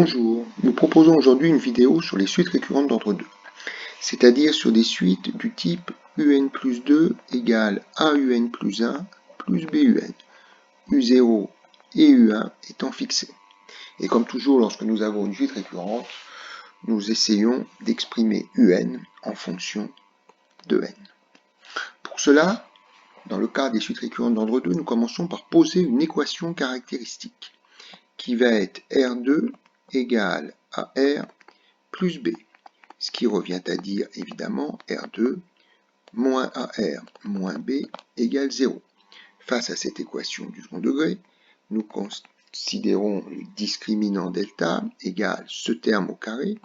Bonjour, nous proposons aujourd'hui une vidéo sur les suites récurrentes d'ordre 2, c'est-à-dire sur des suites du type UN plus 2 égale AUN plus 1 plus BUN, U0 et U1 étant fixés. Et comme toujours, lorsque nous avons une suite récurrente, nous essayons d'exprimer UN en fonction de N. Pour cela, dans le cas des suites récurrentes d'ordre 2, nous commençons par poser une équation caractéristique qui va être R2 égale à R plus B, ce qui revient à dire évidemment R2 moins AR moins B égale 0. Face à cette équation du second degré, nous considérons le discriminant delta égale ce terme au carré,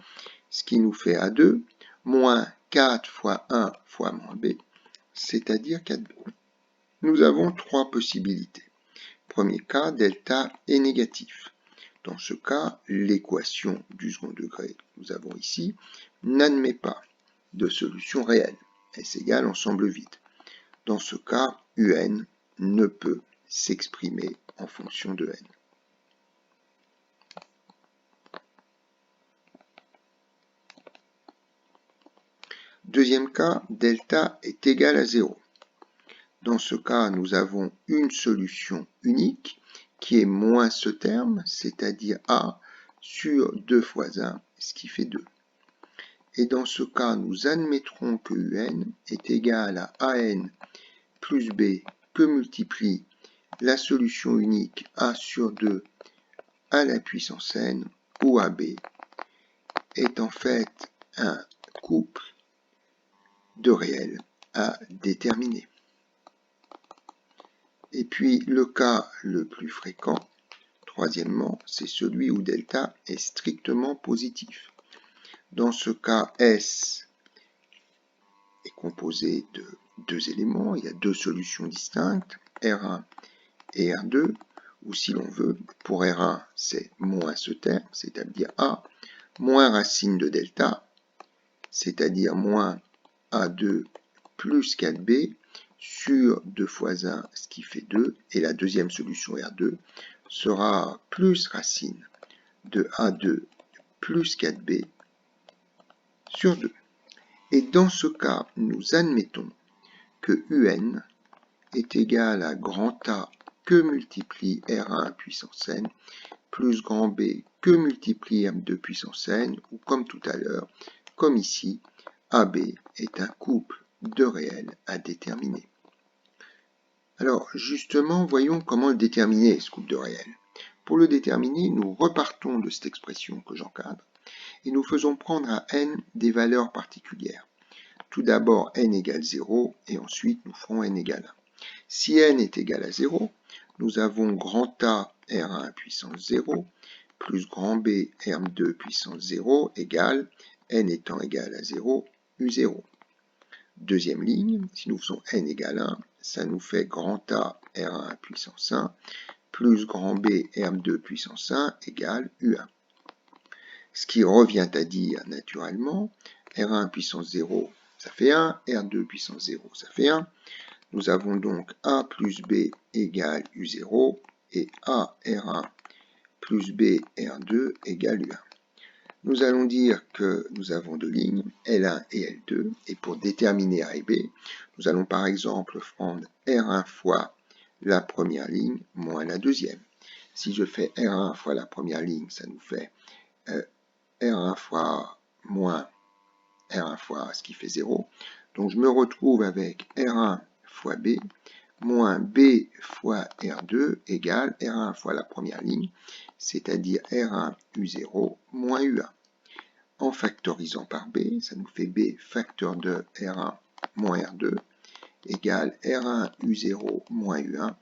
ce qui nous fait A2 moins 4 fois 1 fois moins B, c'est-à-dire 4B. Nous avons trois possibilités. Premier cas, delta est négatif. Dans ce cas, l'équation du second degré que nous avons ici n'admet pas de solution réelle. S égale ensemble vide. Dans ce cas, UN ne peut s'exprimer en fonction de N. Deuxième cas, delta est égal à 0. Dans ce cas, nous avons une solution unique qui est moins ce terme, c'est-à-dire A sur 2 fois 1, ce qui fait 2. Et dans ce cas, nous admettrons que UN est égal à AN plus B que multiplie la solution unique A sur 2 à la puissance N, où AB est en fait un couple de réels à déterminer. Et puis le cas le plus fréquent, troisièmement, c'est celui où delta est strictement positif. Dans ce cas, S est composé de deux éléments, il y a deux solutions distinctes, R1 et R2, ou si l'on veut, pour R1, c'est moins ce terme, c'est-à-dire A, moins racine de delta, c'est-à-dire moins A2 plus 4B, sur 2 fois 1, ce qui fait 2, et la deuxième solution R2 sera plus racine de A2 plus 4B sur 2. Et dans ce cas, nous admettons que UN est égal à grand A que multiplie R1 puissance N plus grand B que multiplie M2 puissance N, ou comme tout à l'heure, comme ici, AB est un couple de réels à déterminer. Alors, justement, voyons comment le déterminer, ce couple de réels. Pour le déterminer, nous repartons de cette expression que j'encadre et nous faisons prendre à n des valeurs particulières. Tout d'abord, n égale 0 et ensuite nous ferons n égale 1. Si n est égal à 0, nous avons grand A R1 puissance 0 plus grand B R2 puissance 0 égale n étant égal à 0, U0. Deuxième ligne, si nous faisons n égale 1, ça nous fait grand A R1 puissance 1 plus grand B R2 puissance 1 égale U1. Ce qui revient à dire naturellement, R1 puissance 0, ça fait 1, R2 puissance 0, ça fait 1. Nous avons donc A plus B égale U0 et A R1 plus B R2 égale U1. Nous allons dire que nous avons deux lignes, L1 et L2, et pour déterminer A et B, nous allons par exemple prendre R1 fois la première ligne moins la deuxième. Si je fais R1 fois la première ligne, ça nous fait R1 fois moins R1 fois ce qui fait 0. Donc je me retrouve avec R1 fois B moins B fois R2 égale R1 fois la première ligne, c'est-à-dire R1 U0 moins U1. En factorisant par B, ça nous fait B facteur de R1 moins R2 égale R1 U0 moins U1,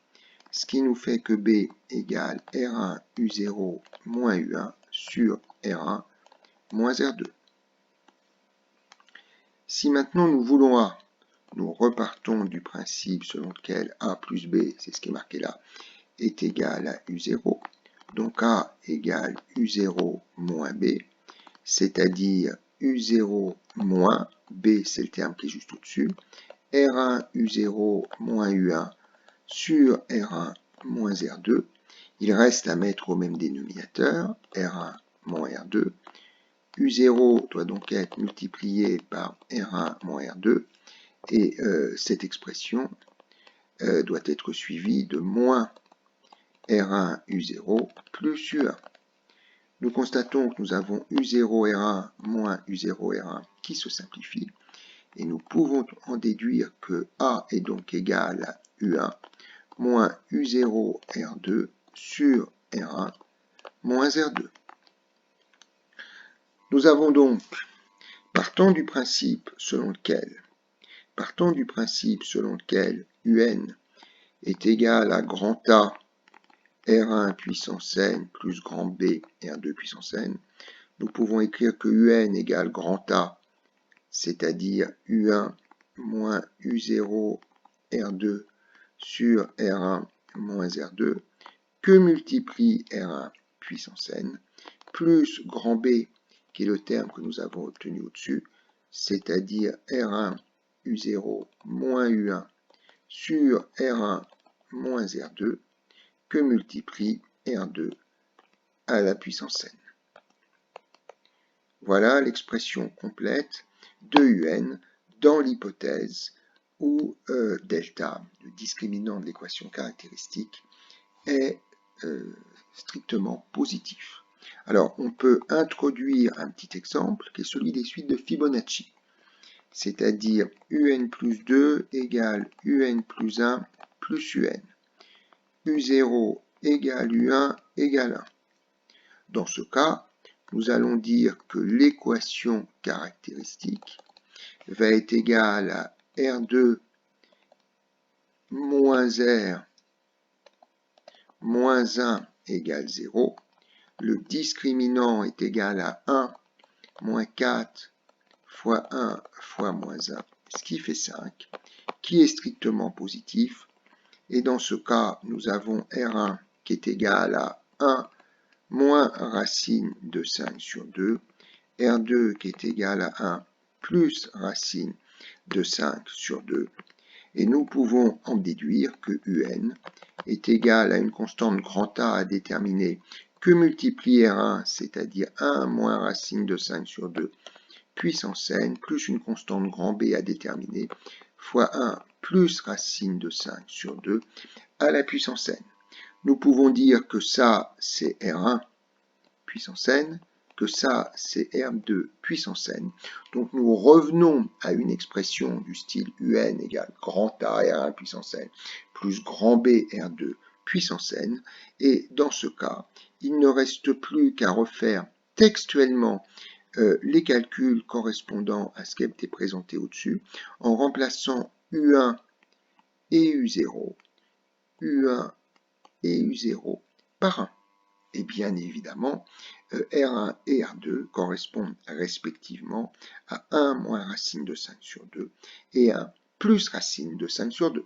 ce qui nous fait que B égale R1 U0 moins U1 sur R1 moins R2. Si maintenant nous voulons A, nous repartons du principe selon lequel A plus B, c'est ce qui est marqué là, est égal à U0. Donc A égale U0 moins B, c'est-à-dire U0 moins B, c'est le terme qui est juste au-dessus, R1 U0 moins U1 sur R1 moins R2. Il reste à mettre au même dénominateur R1 moins R2. U0 doit donc être multiplié par R1 moins R2. Et cette expression doit être suivie de moins R1 U0 plus U1. Nous constatons que nous avons U0 R1 moins U0 R1 qui se simplifie. Et nous pouvons en déduire que A est donc égal à U1 moins U0 R2 sur R1 moins R2. Nous avons donc, partant du principe selon lequel UN est égal à grand A R1 puissance n plus grand B R2 puissance n, nous pouvons écrire que UN égale grand A, c'est-à-dire U1 moins U0 R2 sur R1 moins R2, que multiplie R1 puissance n, plus grand B, qui est le terme que nous avons obtenu au-dessus, c'est-à-dire R1 U0 moins U1 sur R1 moins R2, que multiplie R2 à la puissance n. Voilà l'expression complète de UN dans l'hypothèse où delta, le discriminant de l'équation caractéristique, est strictement positif. Alors, on peut introduire un petit exemple qui est celui des suites de Fibonacci, c'est-à-dire UN plus 2 égale UN plus 1 plus UN. U0 égale U1 égale 1. Dans ce cas, nous allons dire que l'équation caractéristique va être égale à R2 moins R moins 1 égale 0. Le discriminant est égal à 1 moins 4 fois 1 fois moins 1, ce qui fait 5, qui est strictement positif. Et dans ce cas, nous avons R1 qui est égal à 1 moins racine de 5 sur 2, R2 qui est égal à 1 plus racine de 5 sur 2, et nous pouvons en déduire que UN est égal à une constante grand A à déterminer que multiplie R1, c'est-à-dire 1 moins racine de 5 sur 2, puissance n, plus une constante grand B à déterminer, fois 1 plus racine de 5 sur 2, à la puissance n. Nous pouvons dire que ça, c'est R1 puissance n, que ça, c'est R2 puissance n. Donc nous revenons à une expression du style UN égale grand A R1 puissance n plus grand B R2 puissance n. Et dans ce cas, il ne reste plus qu'à refaire textuellement les calculs correspondant à ce qui a été présenté au-dessus en remplaçant U1 et U0, U1 et U0 par 1. Et bien évidemment, R1 et R2 correspondent respectivement à 1 moins racine de 5 sur 2 et 1 plus racine de 5 sur 2.